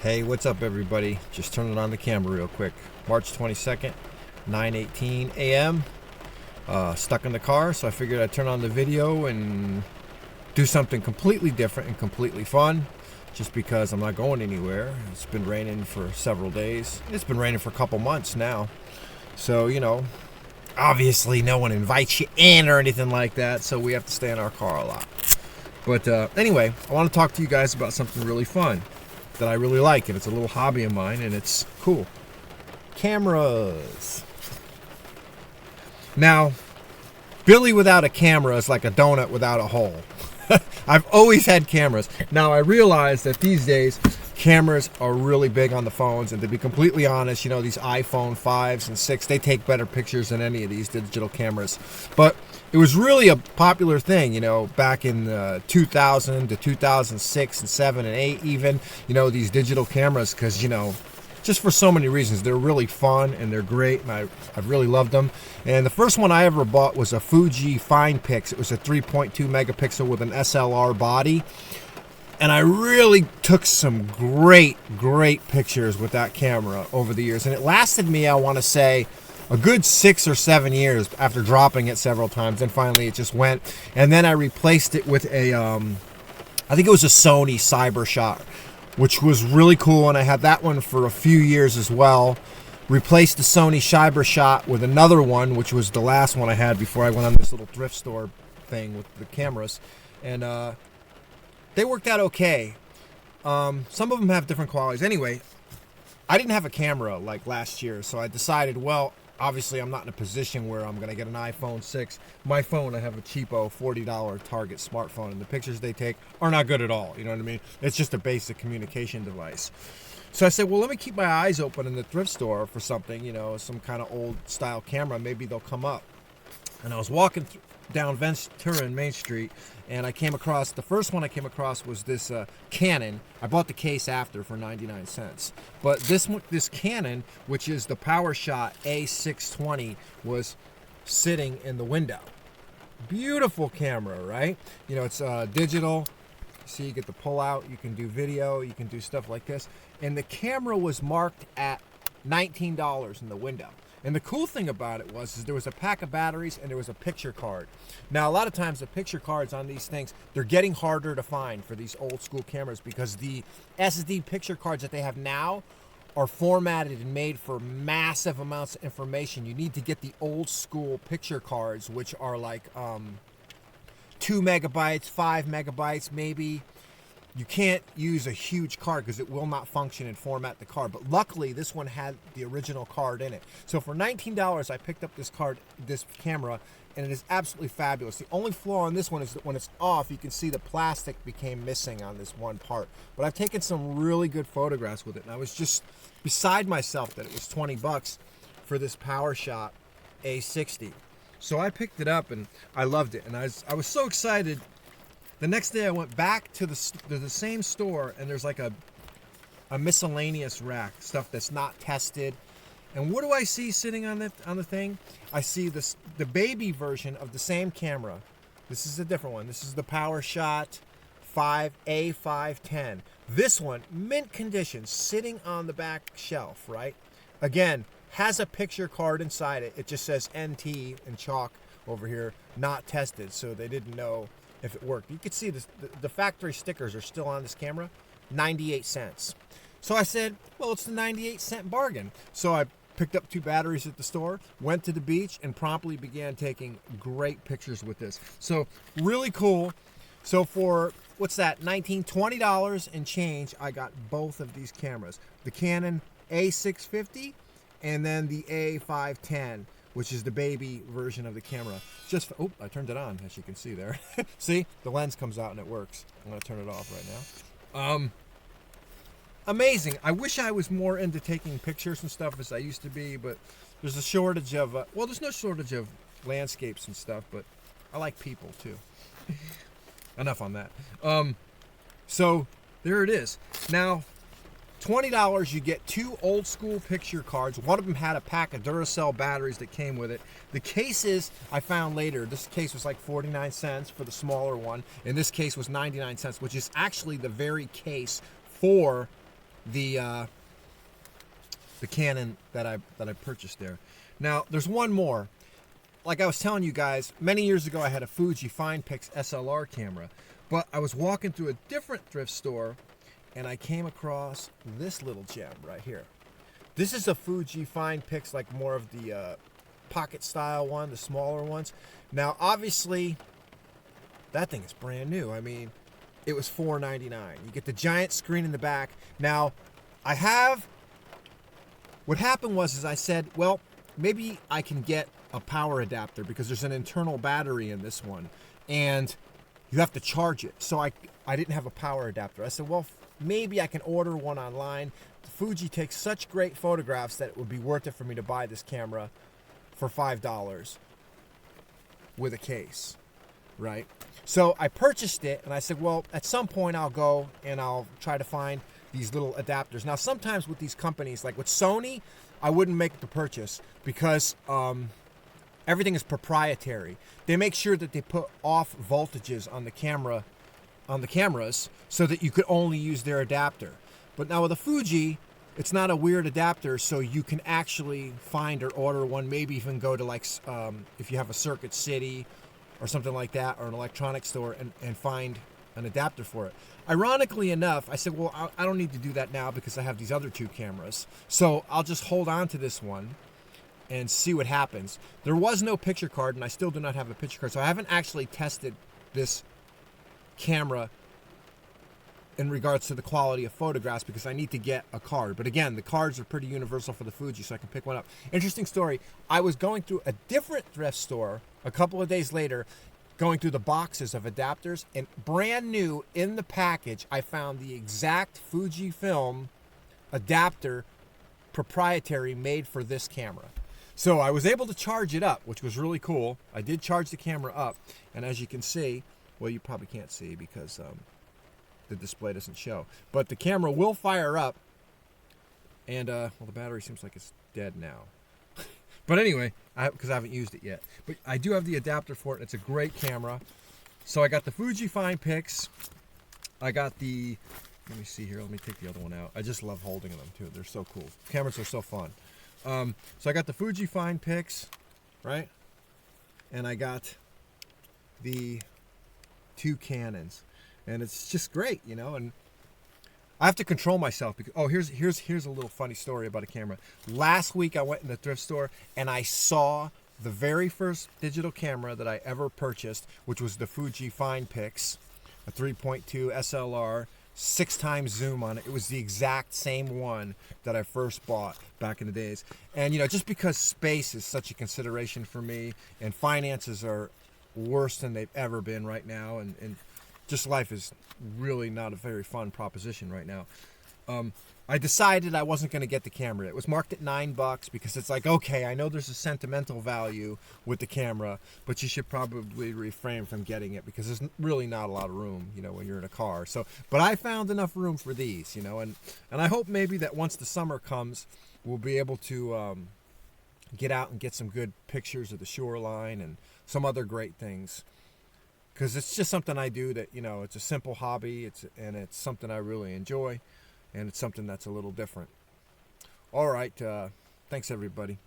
Hey, what's up everybody? Just turning on the camera real quick. March 22nd, 9:18 a.m. Stuck in the car, so I figured I'd turn on the video and do something completely different and completely fun. Just because I'm not going anywhere. It's been raining for several days. It's been raining for a couple months now. So, obviously no one invites you in or anything like that, so we have to stay in our car a lot. But anyway, I want to talk to you guys about something really fun that I really like, and it's a little hobby of mine, and it's cool. Cameras. Now, Billy without a camera is like a donut without a hole. I've always had cameras. Now, I realize that these days, cameras are really big on the phones, and to be completely honest, these iPhone 5s and 6, they take better pictures than any of these digital cameras. But it was really a popular thing, back in 2000 to 2006 and 7 and 8 even, these digital cameras, because, just for so many reasons. They're really fun and they're great, and I've really loved them. And the first one I ever bought was a Fuji FinePix. It was a 3.2 megapixel with an SLR body. And I really took some great pictures with that camera over the years. And it lasted me, I want to say, a good 6 or 7 years after dropping it several times. Then finally it just went. And then I replaced it with a, I think it was a Sony CyberShot, which was really cool. And I had that one for a few years as well. Replaced the Sony CyberShot with another one, which was the last one I had before I went on this little thrift store thing with the cameras. And they worked out okay. Some of them have different qualities. Anyway, I didn't have a camera like last year, so I decided, well, obviously I'm not in a position where I'm going to get an iPhone 6. My phone, I have a cheapo $40 Target smartphone, and the pictures they take are not good at all. You know what I mean? It's just a basic communication device. So I said, well, let me keep my eyes open in the thrift store for something, some kind of old style camera. Maybe they'll come up. And I was walking down Ventura and Main Street, and I came across, the first one I came across was this Canon. I bought the case after for 99 cents. But this Canon, which is the PowerShot A620, was sitting in the window. Beautiful camera, right? It's digital. See, you get the pull out, you can do video, you can do stuff like this. And the camera was marked at $19 in the window. And the cool thing about it was there was a pack of batteries and there was a picture card. Now, a lot of times the picture cards on these things, they're getting harder to find for these old school cameras, because the SD picture cards that they have now are formatted and made for massive amounts of information. You need to get the old school picture cards, which are like 2 megabytes, 5 megabytes maybe. You can't use a huge card because it will not function and format the card. But luckily, this one had the original card in it. So for $19, I picked up this camera, and it is absolutely fabulous. The only flaw on this one is that when it's off, you can see the plastic became missing on this one part. But I've taken some really good photographs with it, and I was just beside myself that it was 20 bucks for this PowerShot A60. So I picked it up and I loved it, and I was so excited. The next day I went back to the same store, and there's like a miscellaneous rack, stuff that's not tested. And what do I see sitting on the thing? I see the baby version of the same camera. This is a different one. This is the PowerShot A510. This one, mint condition, sitting on the back shelf, right? Again, has a picture card inside it. It just says NT in chalk over here, not tested, so they didn't know if it worked. You can see this, the factory stickers are still on this camera, 98 cents. So I said, well, it's the 98-cent bargain. So I picked up 2 batteries at the store, went to the beach, and promptly began taking great pictures with this. So really cool. So for, what's that, $20 and change, I got both of these cameras. The Canon A650 and then the A510, which is the baby version of the camera. Oh, I turned it on, as you can see there. See, the lens comes out and it works. I'm gonna turn it off right now. Amazing. I wish I was more into taking pictures and stuff as I used to be, but there's a shortage of, well, there's no shortage of landscapes and stuff, but I like people too. Enough on that. So there it is. Now, $20, you get 2 old school picture cards. One of them had a pack of Duracell batteries that came with it. The cases I found later, this case was like 49 cents for the smaller one, and this case was 99 cents, which is actually the very case for the Canon that I purchased there. Now, there's one more. Like I was telling you guys, many years ago I had a Fuji FinePix SLR camera, but I was walking through a different thrift store and I came across this little gem right here. This is a Fuji FinePix, like more of the pocket style one, the smaller ones. Now, obviously, that thing is brand new. I mean, it was $4.99. You get the giant screen in the back. Now, what happened was I said, well, maybe I can get a power adapter because there's an internal battery in this one and you have to charge it. So I didn't have a power adapter. I said, well, maybe I can order one online. Fuji takes such great photographs that it would be worth it for me to buy this camera for $5 with a case, right? So I purchased it and I said, well, at some point I'll go and I'll try to find these little adapters. Now, sometimes with these companies, like with Sony, I wouldn't make the purchase because everything is proprietary. They make sure that they put off voltages on the cameras so that you could only use their adapter. But now with a Fuji, it's not a weird adapter, so you can actually find or order one, maybe even go to like, if you have a Circuit City or something like that, or an electronics store and find an adapter for it. Ironically enough, I said, well, I don't need to do that now because I have these other two cameras. So I'll just hold on to this one and see what happens. There was no picture card, and I still do not have a picture card, so I haven't actually tested this camera in regards to the quality of photographs because I need to get a card. But again, the cards are pretty universal for the Fuji, so I can pick one up. Interesting story. I was going through a different thrift store a couple of days later, going through the boxes of adapters, and brand new in the package, I found the exact Fujifilm adapter, proprietary, made for this camera. So I was able to charge it up, which was really cool. I did charge the camera up, and as you can see, well, you probably can't see because the display doesn't show, but the camera will fire up, and well, the battery seems like it's dead now. But anyway, because I haven't used it yet. But I do have the adapter for it. It's a great camera. So I got the Fuji FinePix. I got the, let me see here. Let me take the other one out. I just love holding them too. They're so cool. Cameras are so fun. So I got the Fuji FinePix, right? And I got the two Canons. And it's just great, you know, and I have to control myself because, oh, here's a little funny story about a camera. Last week I went in the thrift store and I saw the very first digital camera that I ever purchased, which was the Fuji FinePix, a 3.2 SLR, 6x zoom on it. It was the exact same one that I first bought back in the days. And, you know, just because space is such a consideration for me and finances are worse than they've ever been right now, and just life is really not a very fun proposition right now. I decided I wasn't going to get the camera. It was marked at $9 because it's like, okay, I know there's a sentimental value with the camera, but you should probably refrain from getting it because there's really not a lot of room, you know, when you're in a car. So, but I found enough room for these, you know, and I hope maybe that once the summer comes, we'll be able to get out and get some good pictures of the shoreline and some other great things. Because it's just something I do that, you know, it's a simple hobby, and it's something I really enjoy, and it's something that's a little different. All right, thanks everybody.